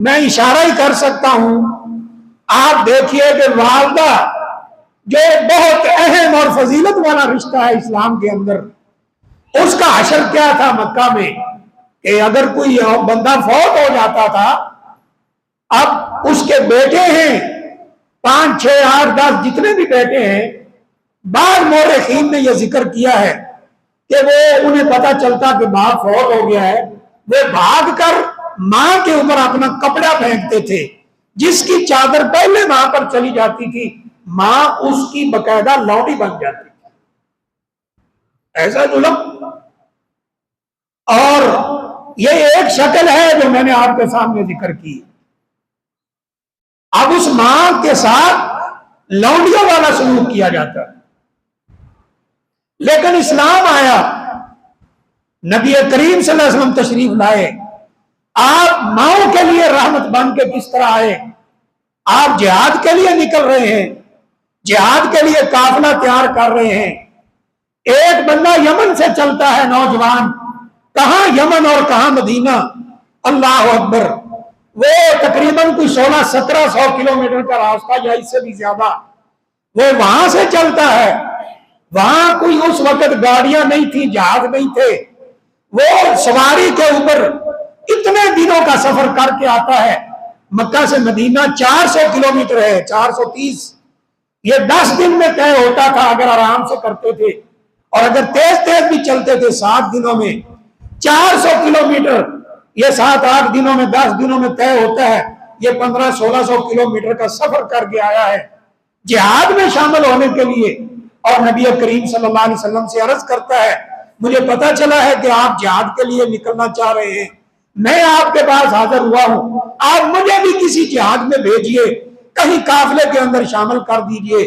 میں اشارہ ہی کر سکتا ہوں. آپ دیکھیے کہ والدہ جو بہت اہم اور فضیلت والا رشتہ ہے اسلام کے اندر، اس کا حشر کیا تھا مکہ میں کہ اگر کوئی بندہ فوت ہو جاتا تھا، اب اس کے بیٹے ہیں 5 6 8 10 جتنے بھی بیٹے ہیں، بعض مورخین نے یہ ذکر کیا ہے کہ وہ انہیں پتا چلتا کہ باپ فوت ہو گیا ہے، وہ بھاگ کر ماں کے اوپر اپنا کپڑا پھینکتے تھے. جس کی چادر پہلے ماں پر چلی جاتی تھی، ماں اس کی باقاعدہ لوٹی بن جاتی تھی. ایسا ظلم. اور یہ ایک شکل ہے جو میں نے آپ کے سامنے ذکر کی. اب اس ماں کے ساتھ لونڈیوں والا سلوک کیا جاتا ہے. لیکن اسلام آیا، نبی کریم صلی اللہ علیہ وسلم تشریف لائے، آپ ماؤں کے لیے رحمت بن کے کس طرح آئے. آپ جہاد کے لیے نکل رہے ہیں، جہاد کے لیے قافلہ تیار کر رہے ہیں. ایک بندہ یمن سے چلتا ہے، نوجوان، کہاں یمن اور کہاں مدینہ، اللہ اکبر، وہ تقریباً کوئی 1600-1700 کلومیٹر کا راستہ یا اس سے بھی زیادہ، وہ وہاں سے چلتا ہے. وہاں کوئی اس وقت گاڑیاں نہیں تھی، جہاز نہیں تھے. وہ سواری کے اوپر اتنے دنوں کا سفر کر کے آتا ہے. مکہ سے مدینہ 400 کلومیٹر ہے، 430. یہ 10 دن میں طے ہوتا تھا اگر آرام سے کرتے تھے، اور اگر تیز تیز بھی چلتے تھے 7 دنوں میں. 400 کلومیٹر یہ 7-8 دنوں میں 10 دنوں میں طے ہوتا ہے. یہ 1500-1600 کلومیٹر کا سفر کر کے آیا ہے جہاد میں شامل ہونے کے لیے. اور نبی کریم صلی اللہ علیہ وسلم سے عرض کرتا ہے، مجھے پتا چلا ہے کہ آپ جہاد کے لیے نکلنا چاہ رہے ہیں، میں آپ کے پاس حاضر ہوا ہوں، آپ مجھے بھی کسی جہاد میں بھیجئے، کہیں قافلے کے اندر شامل کر دیجئے.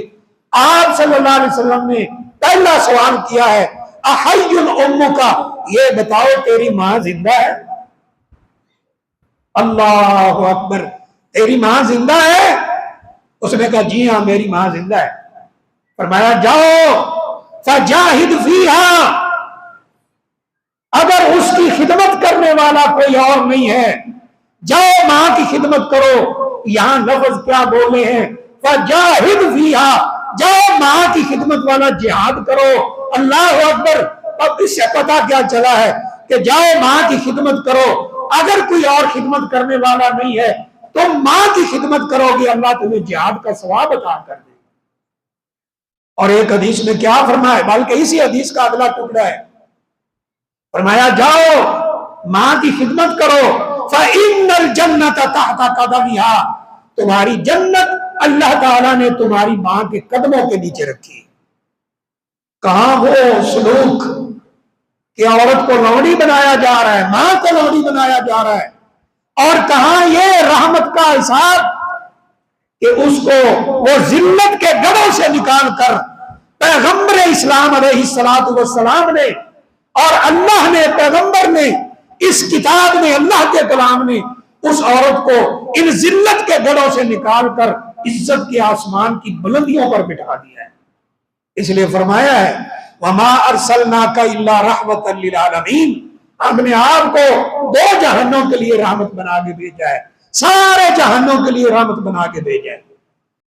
آپ صلی اللہ علیہ وسلم نے پہلا سوال کیا ہے، احی امک، یہ بتاؤ تیری ماں زندہ ہے؟ اللہ اکبر، تیری ماں زندہ ہے؟ اس نے کہا جی ہاں میری ماں زندہ ہے. فرمایا جاؤ فجاہد فیہا، اگر اس کی خدمت کرنے والا کوئی اور نہیں ہے، جاؤ ماں کی خدمت کرو. یہاں لفظ کیا بولے ہیں، فجاہد فیہا، جاؤ ماں کی خدمت والا جہاد کرو. اللہ اکبر. اب اس سے پتا کیا چلا ہے کہ جاؤ ماں کی خدمت کرو، اگر کوئی اور خدمت کرنے والا نہیں ہے تم ماں کی خدمت کرو گے، اللہ تمہیں جہاد کا ثواب عطا کر دے. اور ایک حدیث میں کیا فرمایا، بلکہ اسی حدیث کا اگلا ٹکڑا ہے، فرمایا جاؤ ماں کی خدمت کرو، فَإِنَّ الْجَنَّةَ تَحْتَ قَدَمِهَا، تمہاری جنت اللہ تعالیٰ نے تمہاری ماں کے قدموں کے نیچے رکھی. کہاں وہ سلوک کہ عورت کو لونڈی بنایا جا رہا ہے، ماں کو لونڈی بنایا جا رہا ہے، اور کہاں یہ رحمت کا حساب کہ اس کو وہ ذلت کے گڑھوں سے نکال کر پیغمبر اسلام علیہ السلام نے اور اللہ نے، پیغمبر نے، اس کتاب نے، اللہ کے کلام نے اس عورت کو ان ذلت کے گڑھوں سے نکال کر عزت کے آسمان کی بلندیوں پر بٹھا دیا ہے. اس لیے فرمایا ہے وَمَا أَرْسَلْنَاكَ إِلَّا رَحْمَةً لِلْعَالَمِينَ، ہم نے آپ کو 2 جہانوں کے لیے رحمت بنا کے بھیجا ہے، سارے جہانوں کے لیے رحمت بنا کے بھیجا ہے.